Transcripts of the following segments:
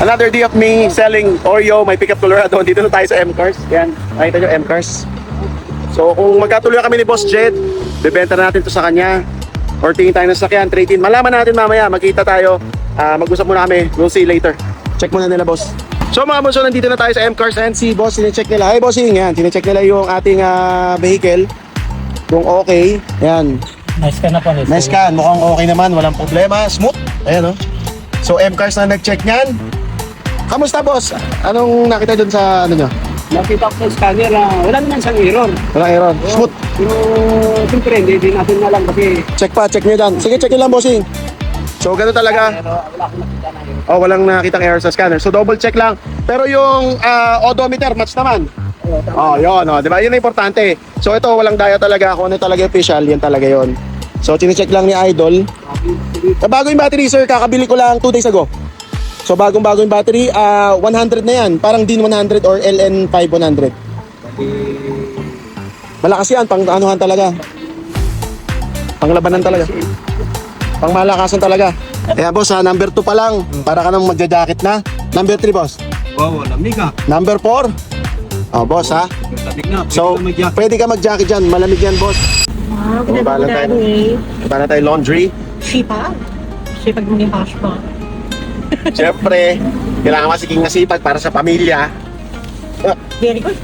Another day of me selling Oreo, may pickup Colorado. Dito na tayo sa M-Cars. Yan, nakita nyo M-Cars. So kung magkatuloy kami ni Boss Jed, bebenta na natin to sa kanya. Or tingin tayo ng sakyan, trade-in. Malaman natin mamaya, magkita tayo. Mag-usap muna kami, we'll see later. Check muna nila, boss. So mga boss, nandito na tayo sa M-Cars and si boss, sinecheck nila. Hey bossing, yan, sinecheck nila yung ating vehicle. Kung okay, yan. Nice ka na po. Nice ka, mukhang okay naman, walang problema, smooth. Ayan, oh. So M-Cars na nag-check niyan. Kamusta, boss? Anong nakita dun sa ano nyo? Nakita ko sa scanner, wala naman siyang error. Walang error. Smooth. Pero siyempre, hindi natin alam kasi Check pa, check nyo dyan. Sige, check nyo lang, bossing. So, ganun talaga. pero wala akong nakita na error. Oh, walang nakitang error sa scanner. So, double check lang. Pero yung odometer, match naman. Oh, yun. Oh, di ba? Yun ang importante. So, ito, walang daya talaga. Kung ano talaga official, yan talaga yun. So, chinecheck lang ni Idol. Bago yung battery, sir, kakabili ko lang 2 days ago. So, bagong-bago yung battery, 100 na yan. Parang DIN 100 or LN5 100. Malakas yan, pang anuhan talaga. Panglabanan talaga. Pang malakasan talaga. Ayan, boss, number 2 pa lang. Para ka nang magja-jacket na. Number 3, boss. Wow, lamig ah. Number 4. Oh, boss, ha. Lamig na. So, pwede ka mag-jacket dyan. Malamig yan, boss. Wow, Baba lang tayo. Baba na tayo laundry. Sipag. Sipag mo ni Hashma. Siyempre, kailangan masiging nasipag para sa pamilya. Very good.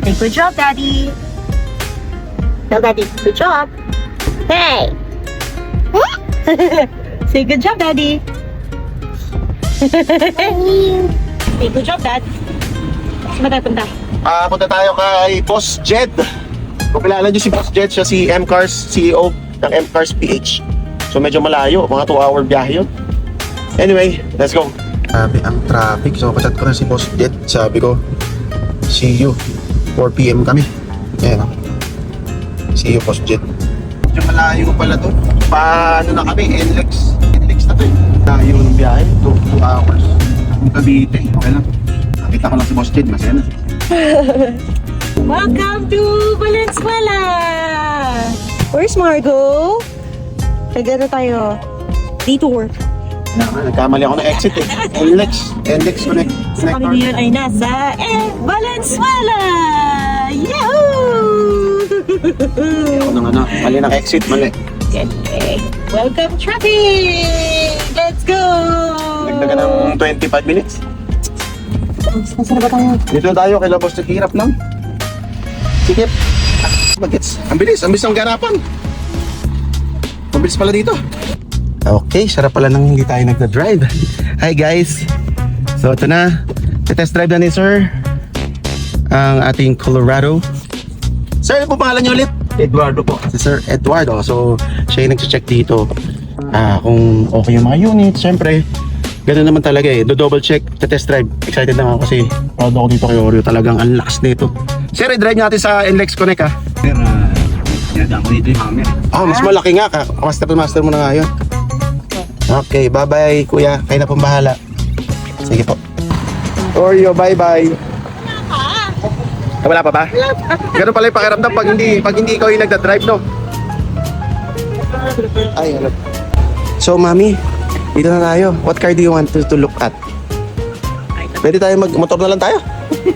Say good job, Daddy. Tell Daddy, good job. Hey! Say good job, Daddy. Say good job, Dad. Saan ba tayo punta? Punta tayo kay Boss Jed. Kung kilala nyo si Boss Jed, siya si M-Cars, CEO ng M-Cars PH. So medyo malayo, mga 2-hour biyahe yun. Anyway, let's go. Sabi ang traffic. So pasat ko na si Boss Jed. Sabi ko, see you. 4 PM kami. Ayan o. See you, Boss Jed. Medyo malayo pala to. Paano na kami? NLEX. NLEX na to eh. Layo ng biyahe. 2 hours. Kung Cavite, okay lang. Nakita ko lang si Boss Jed. Masaya na. Welcome to Valenzuela! Where's Margo? Nagano tayo? Detour. Nagkamali ako ng exit eh. NLEX connect. So kami ngayon ay nasa Valenzuela! Yahoo! Ako nang ano, mali ng exit, mali. Okay. Welcome traffic! Let's go! Nagdaga ng 25 minutes. Nasaan na ba tayo? Dito na tayo, kay Labos na hirap lang. Sikip. Bagets. Ang bilis ng garapan. Ang bilis pala dito. Okay, sarap pala nang hindi tayo nagda-drive. Hi guys. So ito na. Test drive na ni Sir ang ating Colorado. Sir, ano po pangalan niyo ulit? Eduardo po. Si Sir Eduardo. So siya yung nag-check dito. Kung okay yung mga units. Siyempre, ganun naman talaga eh. Do-double check, test drive. Excited na ako kasi proud ako dito kay Oreo. Talagang ang lakas nito. Sir, i-drive natin sa NLEX Connect ha. Pero, dinadaan ko dito yung hammer. Mas malaki nga ka. Master mo na nga yun. Okay, bye-bye kuya. Kayo na pong bahala. Sige po. Oreo, bye-bye. Wala pa ba? Ganun pala yung pakiramdam pag hindi ikaw yung nagda-drive, no? Ay, hello. So, mami, dito na tayo. What car do you want to look at? Pwede tayo mag-motor na lang tayo.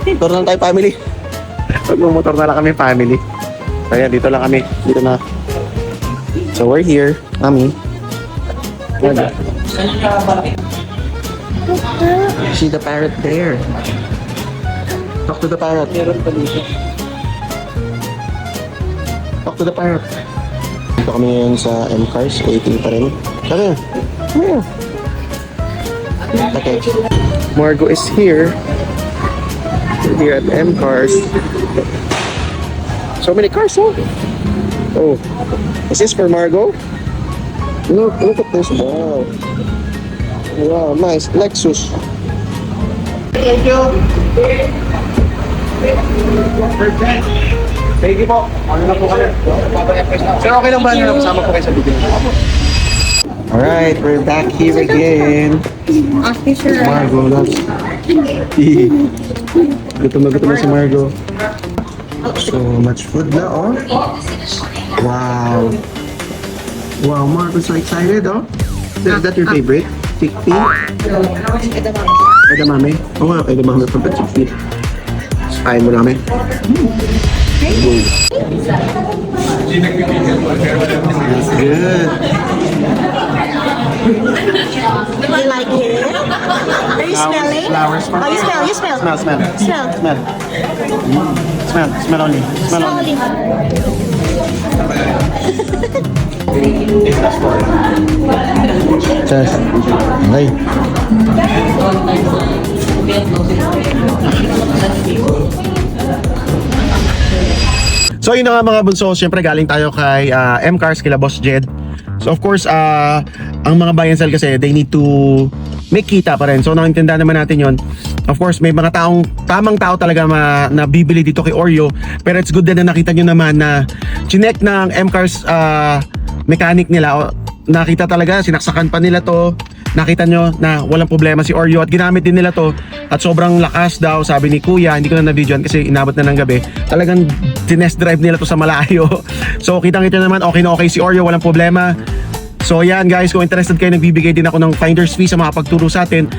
Motor na lang tayo, family. Mag-motor na lang kami, family. So, ayan, dito lang kami. Dito na. So, we're here, mami. See the parrot there. Talk to the parrot. Talk to the parrot. Dito kami ngayon sa M-Cars. Waiting pa rin. Come here. Okay. Margo is here. We're here at M-Cars. So many cars, oh. Oh. Is this for Margo? Look at this. Wow. Wow, nice. Lexus. Thank you. Thank you po. Ano na po kami? Sir, okay lang ba na kasama po kayo sa video? Alright, we're back here again. Margo loves. Gutom na si Margo. So much food na, oh. Wow. Wow, Mark, so excited, oh. Is that your favorite? Chickpea? Edamame? Oo nga, edamame from the chickpea. Kain mo namin. Good. Good. You like it? Are you smelling? Flowers. Oh, you smell, you smell. Smell, smell. Smell. Smell. Smell only. Smell only. Cheers. Okay. So yun na nga mga bunso, syempre galing tayo kay M-Cars, kila Boss Jed. So of course, ang mga buy and sell kasi, they need to make kita pa rin. So naintindihan naman natin yon. Of course, may mga tamang tao talaga na bibili dito kay Oreo. Pero it's good din na nakita nyo naman na chinek ng M-Cars mechanic nila. O, nakita talaga, sinaksakan pa nila to. Nakita nyo na walang problema si Oreo at ginamit din nila to at sobrang lakas daw, sabi ni Kuya. Hindi ko na na-videoan kasi inabot na ng gabi. Talagang tinest drive nila to sa malayo. So kitang-kita naman okay na okay si Oreo, walang problema. So yan guys, kung interested kayo, nagbibigay din ako ng finder's fee sa mga pagturo sa atin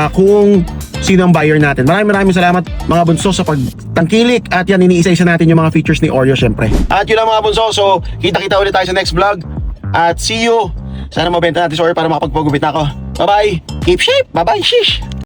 kung sino ang buyer natin. Maraming salamat mga bunso sa pagtangkilik at yan, iniisa-isa natin yung mga features ni Oreo syempre. At yun lang mga bunso, so kita-kita ulit tayo sa next vlog at see you. Sana mabenta natin si Oreo para makapagpagupit na ako. Bye bye, keep shape, bye bye, shish.